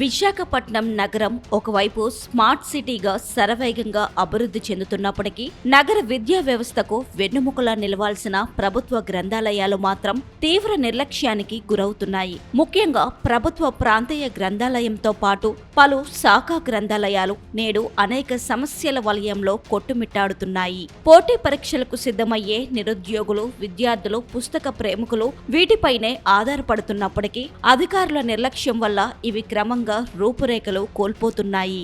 విశాఖపట్నం నగరం ఒకవైపు స్మార్ట్ సిటీగా శరవేగంగా అభివృద్ధి చెందుతున్నప్పటికీ నగర విద్యా వ్యవస్థకు వెన్నుముకలా నిలవాల్సిన ప్రభుత్వ గ్రంథాలయాలు మాత్రం తీవ్ర నిర్లక్ష్యానికి గురవుతున్నాయి. ముఖ్యంగా ప్రభుత్వ ప్రాంతీయ గ్రంథాలయంతో పాటు పలు శాఖా గ్రంథాలయాలు నేడు అనేక సమస్యల వలయంలో కొట్టుమిట్టాడుతున్నాయి. పోటీ పరీక్షలకు సిద్ధమయ్యే నిరుద్యోగులు, విద్యార్థులు, పుస్తక ప్రేమికులు వీటిపైనే ఆధారపడుతున్నప్పటికీ అధికారుల నిర్లక్ష్యం వల్ల ఇవి క్రమంగా రూపురేఖలు కోల్పోతున్నాయి.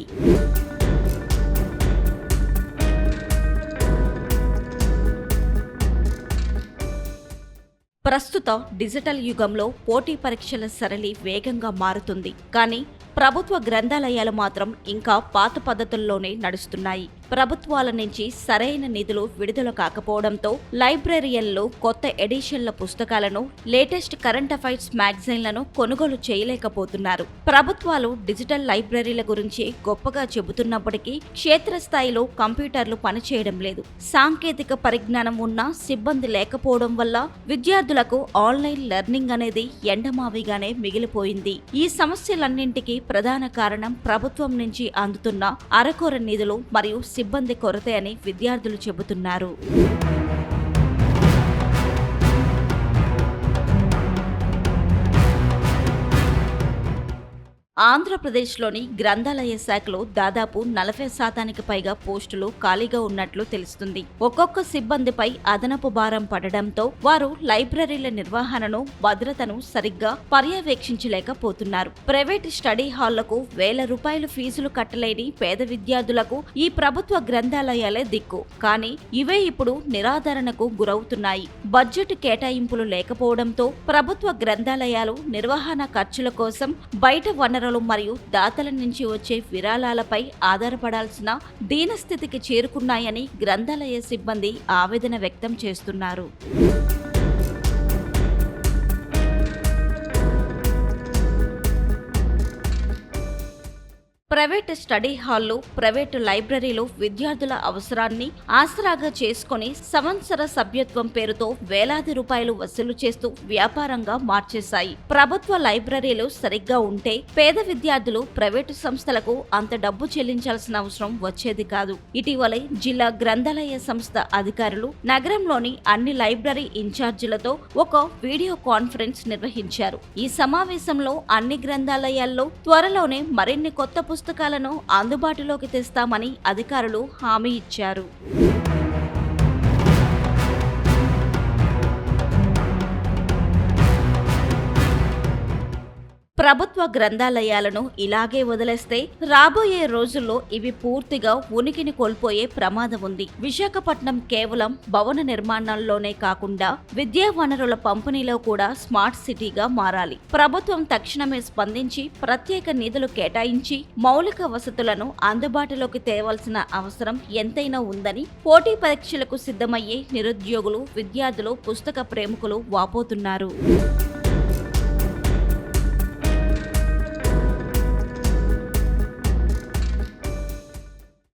ప్రస్తుత డిజిటల్ యుగంలో పోటీ పరీక్షల సరళి వేగంగా మారుతుంది. కానీ ప్రభుత్వ గ్రంథాలయాలు మాత్రం ఇంకా పాత పద్ధతుల్లోనే నడుస్తున్నాయి. ప్రభుత్వాల నుంచి సరైన నిధులు విడుదల కాకపోవడంతో లైబ్రరీయన్లు కొత్త ఎడిషన్ల పుస్తకాలను, లేటెస్ట్ కరెంట్ అఫైర్స్ మ్యాగజైన్లను కొనుగోలు చేయలేకపోతున్నారు. ప్రభుత్వాలు డిజిటల్ లైబ్రరీల గురించి గొప్పగా చెబుతున్నప్పటికీ క్షేత్రస్థాయిలో కంప్యూటర్లు పనిచేయడం లేదు. సాంకేతిక పరిజ్ఞానం ఉన్న సిబ్బంది లేకపోవడం వల్ల విద్యార్థులకు ఆన్లైన్ లెర్నింగ్ అనేది ఎండమావిగానే మిగిలిపోయింది. ఈ సమస్యలన్నింటికీ ప్రధాన కారణం ప్రభుత్వం నుంచి అందుతున్న అరకొర నిధులు మరియు సిబ్బంది కొరతే అని విద్యార్థులు చెబుతున్నారు. ఆంధ్రప్రదేశ్లోని గ్రంథాలయ శాఖలో దాదాపు 40% పైగా పోస్టులు ఖాళీగా ఉన్నట్లు తెలుస్తుంది. ఒక్కొక్క సిబ్బందిపై అదనపు భారం పడడంతో వారు లైబ్రరీల నిర్వహణను, భద్రతను సరిగ్గా పర్యవేక్షించలేకపోతున్నారు. ప్రైవేట్ స్టడీ హాళ్లకు వేల రూపాయలు ఫీజులు కట్టలేని పేద విద్యార్థులకు ఈ ప్రభుత్వ గ్రంథాలయాలే దిక్కు. కానీ ఇవే ఇప్పుడు నిరాదరణకు గురవుతున్నాయి. బడ్జెట్ కేటాయింపులు లేకపోవడంతో ప్రభుత్వ గ్రంథాలయాలు నిర్వహణ ఖర్చుల కోసం బయట వనరులు మరియు దాతల నుంచి వచ్చే విరాళాలపై ఆధారపడాల్సిన దీనస్థితికి చేరుకున్నాయని గ్రంథాలయ సిబ్బంది ఆవేదన వ్యక్తం చేస్తున్నారు. ప్రైవేటు స్టడీ హాళ్లు, ప్రైవేటు లైబ్రరీలు విద్యార్థుల అవసరాన్ని ఆసరాగా చేసుకుని సంవత్సర సభ్యత్వం పేరుతో వేలాది రూపాయలు వసూలు చేస్తూ వ్యాపారంగా మార్చేశాయి. ప్రభుత్వ లైబ్రరీలు సరిగ్గా ఉంటే పేద విద్యార్థులు ప్రైవేటు సంస్థలకు అంత డబ్బు చెల్లించాల్సిన అవసరం వచ్చేది కాదు. ఇటీవలే జిల్లా గ్రంథాలయ సంస్థ అధికారులు నగరంలోని అన్ని లైబ్రరీ ఇన్ఛార్జీలతో ఒక వీడియో కాన్ఫరెన్స్ నిర్వహించారు. ఈ సమావేశంలో అన్ని గ్రంథాలయాల్లో త్వరలోనే మరిన్ని కొత్త పుస్తకాలను అందుబాటులోకి తెస్తామని అధికారులు హామీ ఇచ్చారు. ప్రభుత్వ గ్రంథాలయాలను ఇలాగే వదిలేస్తే రాబోయే రోజుల్లో ఇవి పూర్తిగా ఉనికిని కోల్పోయే ప్రమాదం ఉంది. విశాఖపట్నం కేవలం భవన నిర్మాణాల్లోనే కాకుండా విద్యా వనరుల పంపిణీలో కూడా స్మార్ట్ సిటీగా మారాలి. ప్రభుత్వం తక్షణమే స్పందించి ప్రత్యేక నిధులు కేటాయించి మౌలిక వసతులను అందుబాటులోకి తేవాల్సిన అవసరం ఎంతైనా ఉందని పోటీ పరీక్షలకు సిద్ధమయ్యే నిరుద్యోగులు, విద్యార్థులు, పుస్తక ప్రేమికులు వాపోతున్నారు.